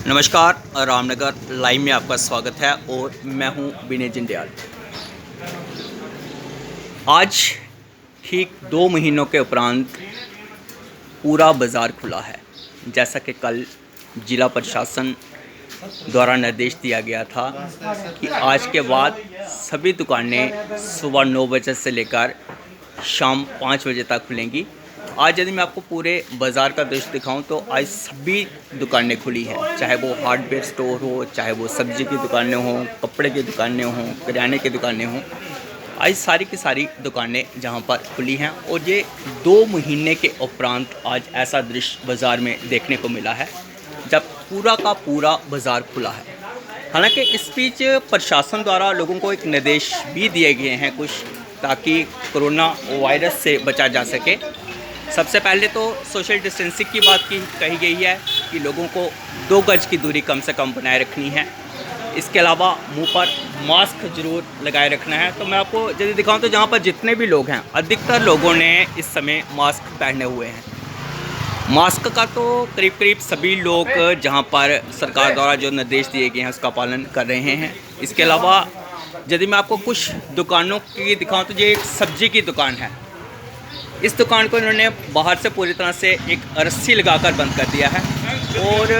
नमस्कार, रामनगर लाइव में आपका स्वागत है और मैं हूं विनय जिंदयाल। आज ठीक 2 महीनों के उपरांत पूरा बाज़ार खुला है। जैसा कि कल जिला प्रशासन द्वारा निर्देश दिया गया था कि आज के बाद सभी दुकानें सुबह 9 बजे से लेकर शाम 5 बजे तक खुलेंगी। आज यदि मैं आपको पूरे बाज़ार का दृश्य दिखाऊं तो आज सभी दुकानें खुली हैं, चाहे वो हार्डवेयर स्टोर हो, चाहे वो सब्जी की दुकानें हों, कपड़े की दुकानें हों, किराने की दुकानें हों। आज सारी की सारी दुकानें जहां पर खुली हैं और ये 2 महीने के उपरांत आज ऐसा दृश्य बाज़ार में देखने को मिला है जब पूरा का पूरा बाज़ार खुला है। हालांकि इस बीच प्रशासन द्वारा लोगों को एक निर्देश भी दिए गए हैं कुछ, ताकि कोरोना वायरस से बचा जा सके। सबसे पहले तो सोशल डिस्टेंसिंग की बात कही गई है कि लोगों को 2 गज की दूरी कम से कम बनाए रखनी है। इसके अलावा मुंह पर मास्क जरूर लगाए रखना है। तो मैं आपको यदि दिखाऊं तो जहां पर जितने भी लोग हैं, अधिकतर लोगों ने इस समय मास्क पहने हुए हैं। मास्क का तो करीब सभी लोग जहां पर सरकार द्वारा जो निर्देश दिए गए हैं उसका पालन कर रहे हैं। इसके अलावा यदि मैं आपको कुछ दुकानों की दिखाऊं तो ये एक सब्जी की दुकान है। इस दुकान को इन्होंने बाहर से पूरी तरह से एक रस्सी लगाकर बंद कर दिया है और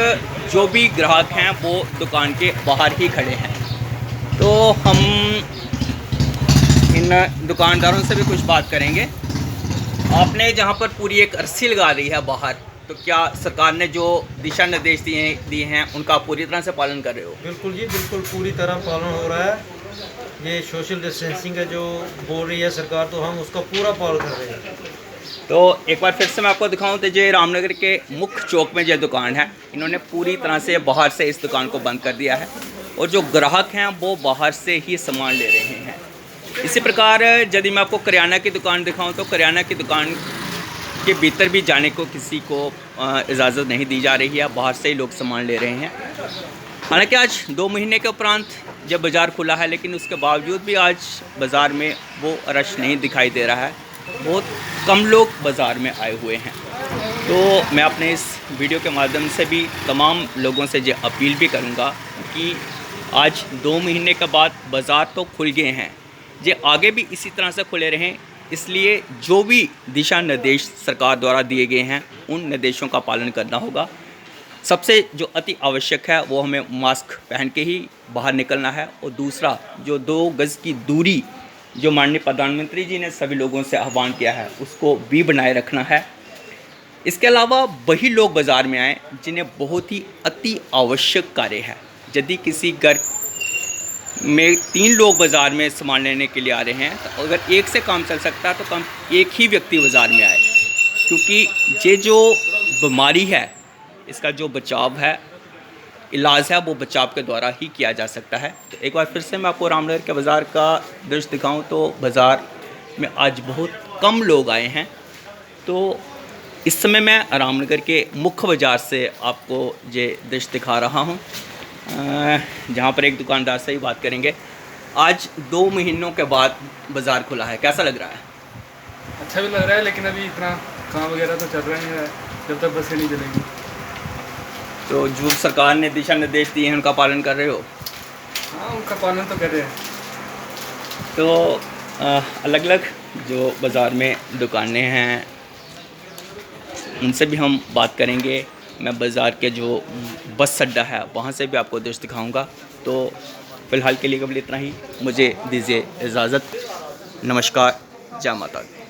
जो भी ग्राहक हैं वो दुकान के बाहर ही खड़े हैं। तो हम इन दुकानदारों से भी कुछ बात करेंगे। आपने जहां पर पूरी एक रस्सी लगा दी है बाहर, तो क्या सरकार ने जो दिशा निर्देश दिए हैं उनका पूरी तरह से पालन कर रहे हो? बिल्कुल जी, बिल्कुल पूरी तरह पालन हो रहा है। ये सोशल डिस्टेंसिंग है जो बोल रही है सरकार, तो हम उसका पूरा पालन कर रहे हैं। तो एक बार फिर से मैं आपको दिखाऊं तो ये रामनगर के मुख्य चौक में जो दुकान है, इन्होंने पूरी तरह से बाहर से इस दुकान को बंद कर दिया है और जो ग्राहक हैं वो बाहर से ही सामान ले रहे हैं। इसी प्रकार यदि मैं आपको करियाना की दुकान दिखाऊं तो करियाना की दुकान के भीतर भी जाने को किसी को इजाज़त नहीं दी जा रही है, बाहर से ही लोग सामान ले रहे हैं। हालांकि आज 2 महीने के उपरांत जब बाज़ार खुला है, लेकिन उसके बावजूद भी आज बाज़ार में वो रश नहीं दिखाई दे रहा है। बहुत कम लोग बाज़ार में आए हुए हैं। तो मैं अपने इस वीडियो के माध्यम से भी तमाम लोगों से ये अपील भी करूँगा कि आज 2 महीने के बाद बाज़ार तो खुल गए हैं, ये आगे भी इसी तरह से खुले रहें। इसलिए जो भी दिशा निर्देश सरकार द्वारा दिए गए हैं उन निर्देशों का पालन करना होगा। सबसे जो अति आवश्यक है वो हमें मास्क पहन के ही बाहर निकलना है और दूसरा जो 2 गज़ की दूरी जो माननीय प्रधानमंत्री जी ने सभी लोगों से आह्वान किया है उसको भी बनाए रखना है। इसके अलावा वही लोग बाज़ार में आएँ जिन्हें बहुत ही अति आवश्यक कार्य है। यदि किसी घर में 3 लोग बाज़ार में सामान लेने के लिए आ रहे हैं तो अगर एक से काम चल सकता है तो कम एक ही व्यक्ति बाज़ार में आए, क्योंकि ये जो बीमारी है इसका जो बचाव है, इलाज है, वो बचाव के द्वारा ही किया जा सकता है। तो एक बार फिर से मैं आपको रामनगर के बाज़ार का दृश्य दिखाऊं तो बाज़ार में आज बहुत कम लोग आए हैं। तो इस समय मैं रामनगर के मुख्य बाज़ार से आपको ये दृश्य दिखा रहा हूं, जहां पर एक दुकानदार से ही बात करेंगे। आज 2 महीनों के बाद बाज़ार खुला है, कैसा लग रहा है? अच्छा भी लग रहा है, लेकिन अभी इतना काम वगैरह तो चल रहे हैं जब तक बसें नहीं चलेंगी। तो जो सरकार ने दिशा निर्देश दिए हैं उनका पालन कर रहे हो? हाँ, उनका पालन तो कर रहे हैं। तो अलग अलग जो बाज़ार में दुकानें हैं उनसे भी हम बात करेंगे। मैं बाज़ार के जो बस अड्डा है वहाँ से भी आपको दृश्य दिखाऊंगा। तो फ़िलहाल के लिए केवल इतना ही, मुझे दीजिए इजाज़त। नमस्कार, जय माता दी।